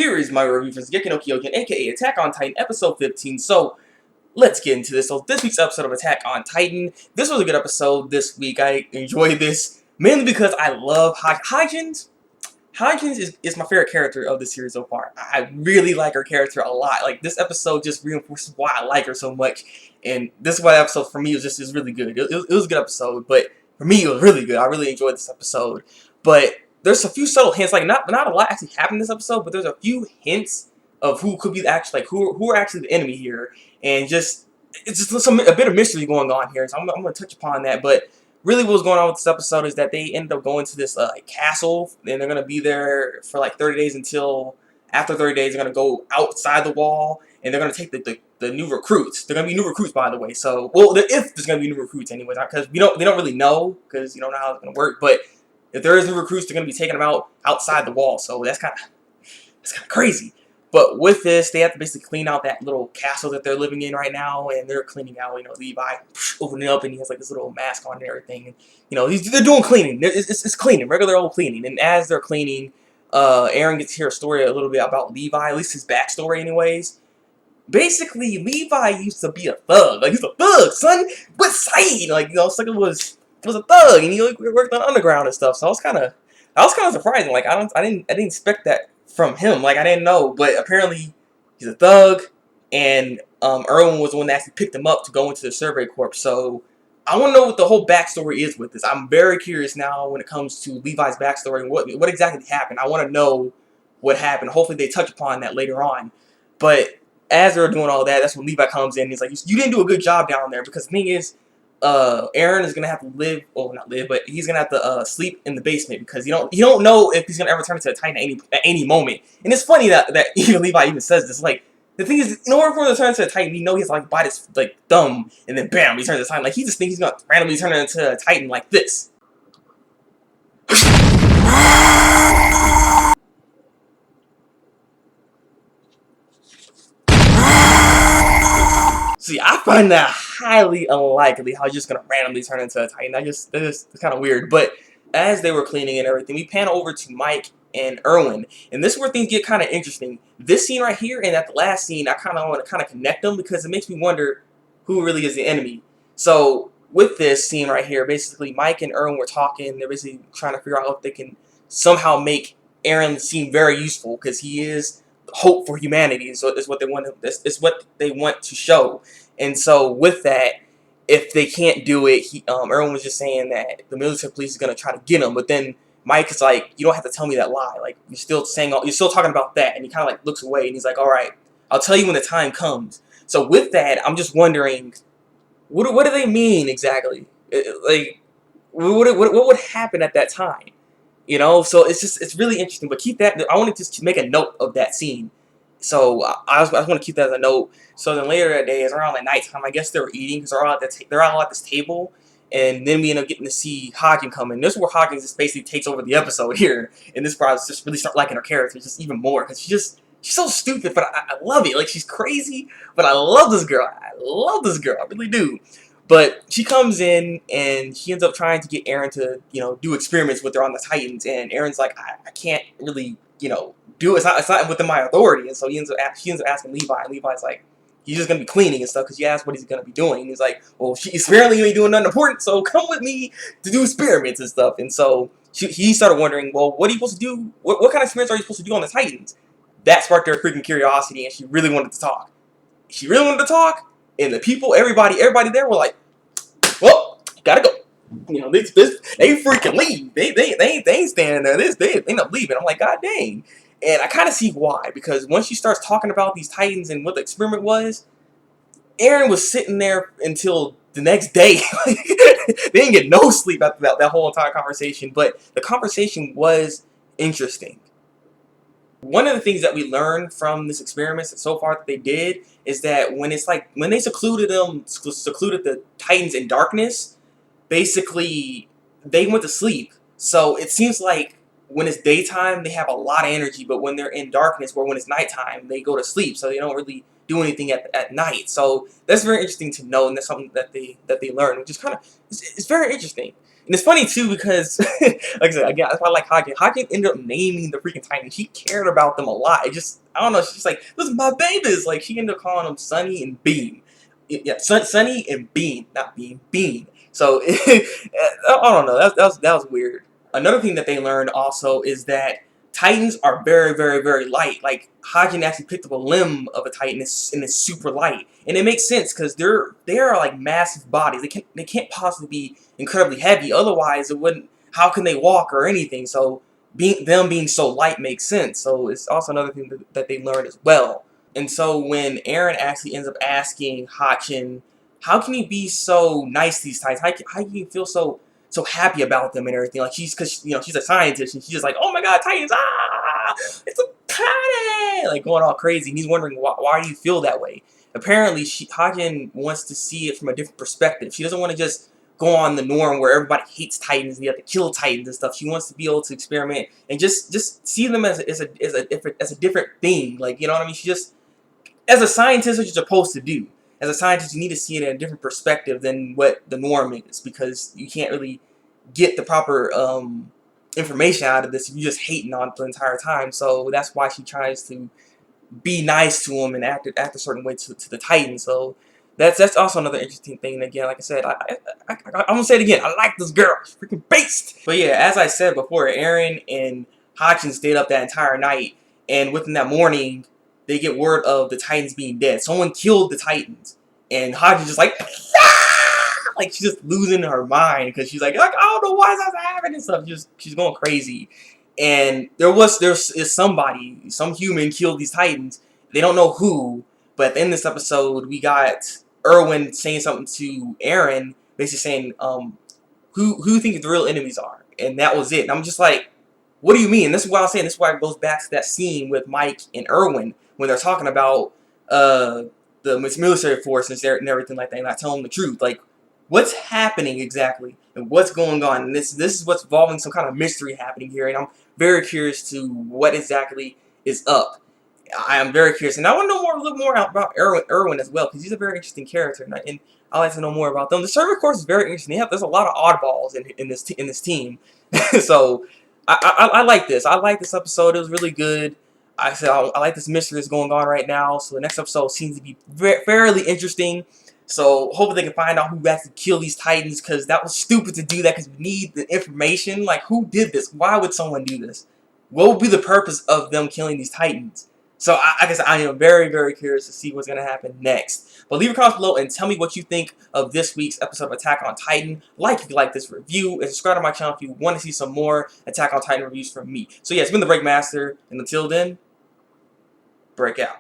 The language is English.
Here is my review for Shingeki no Kyojin, aka Attack on Titan, episode 15. So, let's get into this. So, this week's episode of Attack on Titan. This was a good episode this week. I enjoyed this, mainly because I love Hanji. Hanji is my favorite character of the series so far. I really like her character a lot. Like, this episode just reinforces why I like her so much. And this is why the episode, for me, is really good. It was a good episode, but for me, it was really good. I really enjoyed this episode. But there's a few subtle hints, like not a lot actually happened in this episode, but there's a few hints of who could be actually, like, who are actually the enemy here, and it's just a bit of mystery going on here. So I'm going to touch upon that. But really, what's going on with this episode is that they end up going to this castle, and they're going to be there for like 30 days until after 30 days they're going to go outside the wall, and they're going to take the new recruits. They're going to be new recruits, by the way. So, well, if there's going to be new recruits, anyways, because they don't really know, because you don't know how it's going to work, but if there is new recruits, they're going to be taking them outside the wall. So that's kind of crazy. But with this, they have to basically clean out that little castle that they're living in right now, and they're cleaning out. Levi opening up, and he has like this little mask on and everything. And they're doing cleaning. It's cleaning, regular old cleaning. And as they're cleaning, Eren gets to hear a story a little bit about Levi, at least his backstory, anyways. Basically, Levi used to be a thug. Like, he's a thug, son. What side? Like, Sucker was a thug, and he worked on underground and stuff. So that was kind of surprising. Like, I didn't expect that from him. Like, I didn't know, but apparently he's a thug, and Erwin was the one that actually picked him up to go into the Survey Corps. So I want to know what the whole backstory is with this. I'm very curious now when it comes to Levi's backstory and what exactly happened. I want to know what happened. Hopefully they touch upon that later on. But as they're doing all that, that's when Levi comes in. He's like, "You didn't do a good job down there," because the thing is, Eren is gonna have to live, well, not live, but he's gonna have to sleep in the basement, because you don't know if he's gonna ever turn into a Titan at any moment. And it's funny that even Levi even says this. Like, the thing is, in order for him to turn into a Titan, he has to like bite his like thumb, and then bam, he turns into a Titan. Like, he just thinks he's gonna randomly turn into a Titan like this. See, I find that highly unlikely how he's just gonna randomly turn into a Titan. It's kind of weird. But as they were cleaning and everything, we pan over to Mike and Erwin, and this is where things get kind of interesting. This scene right here and at the last scene, I kind of want to connect them, because it makes me wonder who really is the enemy. So with this scene right here, basically Mike and Erwin were talking. They're basically trying to figure out if they can somehow make Eren seem very useful, because he is hope for humanity. So it's what they want. It's what they want to show. And so with that, if they can't do it, Erwin was just saying that the military police is gonna try to get him. But then Mike is like, "You don't have to tell me that lie. Like, you're still talking about that." And he kind of like looks away, and he's like, "All right, I'll tell you when the time comes." So with that, I'm just wondering, what do they mean exactly? Like, what would happen at that time? So it's really interesting. But keep that. I want to just make a note of that scene. So I just want to keep that as a note. So then later that day, it's around like nighttime. I guess they were eating, because they're all at this table, and then we end up getting to see Hawkins come in. This is where Hawkins just basically takes over the episode here, and this part just really start liking her character just even more, because she's so stupid, but I love it. Like, she's crazy, but I love this girl. I really do. But she comes in, and she ends up trying to get Eren to, do experiments with her on the Titans. And Eren's like, I can't really, do it. It's not within my authority. And so she ends up asking Levi, and Levi's like, he's just going to be cleaning and stuff, because you asked what he's going to be doing. And he's like, well, apparently you ain't doing nothing important, so come with me to do experiments and stuff. And so he started wondering, well, what are you supposed to do? What kind of experiments are you supposed to do on the Titans? That sparked her freaking curiosity, and she really wanted to talk. And the people, everybody there were like, well, gotta go. They freaking leave. They ain't standing there. They end up leaving. I'm like, God dang. And I kind of see why, because once she starts talking about these Titans and what the experiment was, Eren was sitting there until the next day. They didn't get no sleep after that whole entire conversation, but the conversation was interesting. One of the things that we learned from this experiment so far that they did is that when they secluded the Titans in darkness, basically they went to sleep. So it seems like when it's daytime, they have a lot of energy, but when they're in darkness, or when it's nighttime, they go to sleep. So they don't really do anything at night. So that's very interesting to know, and that's something that they learn, which is it's very interesting. And it's funny too because, like I said, again, that's why I like Hanji. Hanji ended up naming the freaking Titans. She cared about them a lot. It just, I don't know. She's like, "Those are my babies." Like she ended up calling them Sunny and Beam. Yeah, Sunny and Beam, not Beam, Beam. So I don't know. That was weird. Another thing that they learned also is that Titans are very, very, very light. Like Hajin actually picked up a limb of a Titan and it's super light, and it makes sense because they are like massive bodies. They can't possibly be incredibly heavy. Otherwise, it wouldn't. How can they walk or anything? So them being so light makes sense. So it's also another thing that they learned as well. And so when Eren actually ends up asking Hachin, how can he be so nice to these Titans? How can he feel so happy about them and everything? Like because she's a scientist and she's just like, oh my god, Titans, it's a Titan, like going all crazy. And he's wondering why do you feel that way? Apparently, Hajin wants to see it from a different perspective. She doesn't want to just go on the norm where everybody hates Titans and you have to kill Titans and stuff. She wants to be able to experiment and just see them as a different thing. Like, you know what I mean? She just, as a scientist, what you're supposed to do. As a scientist, you need to see it in a different perspective than what the norm is, because you can't really get the proper information out of this if you're just hating on it the entire time. So that's why she tries to be nice to him and act a certain way to the Titans. So that's also another interesting thing. And again, like I said, I'm gonna say it again. I like this girl. She's freaking based. But yeah, as I said before, Eren and Hachin stayed up that entire night, and within that morning, they get word of the Titans being dead. Someone killed the Titans, and Hachin's just like, ah! Like she's just losing her mind because she's like, I don't know why that's happening and stuff. She's going crazy. And there's somebody, some human killed these Titans. They don't know who, but at the end of this episode, we got Erwin saying something to Eren, basically saying, who do you think the real enemies are? And that was it. And I'm just like, what do you mean? This is what I'm saying. This is why it goes back to that scene with Mike and Erwin when they're talking about the military forces and everything like that, and I tell them the truth. Like, what's happening exactly, and what's going on? And this is what's involving some kind of mystery happening here, and I'm very curious to what exactly is up. I am very curious, and I want to know a little more about Erwin as well, because he's a very interesting character, and I like to know more about them. The server course is very interesting. There's a lot of oddballs in this team, so I like this. I like this episode. It was really good. I said I like this mystery that's going on right now. So the next episode seems to be fairly interesting. So hopefully they can find out who actually killed these Titans, because that was stupid to do that, because we need the information. Like, who did this? Why would someone do this? What would be the purpose of them killing these Titans? So I guess I am very, very curious to see what's going to happen next. But leave a comment below and tell me what you think of this week's episode of Attack on Titan. Like if you like this review, and subscribe to my channel if you want to see some more Attack on Titan reviews from me. So yeah, it's been the Breakmaster, and until then, break out.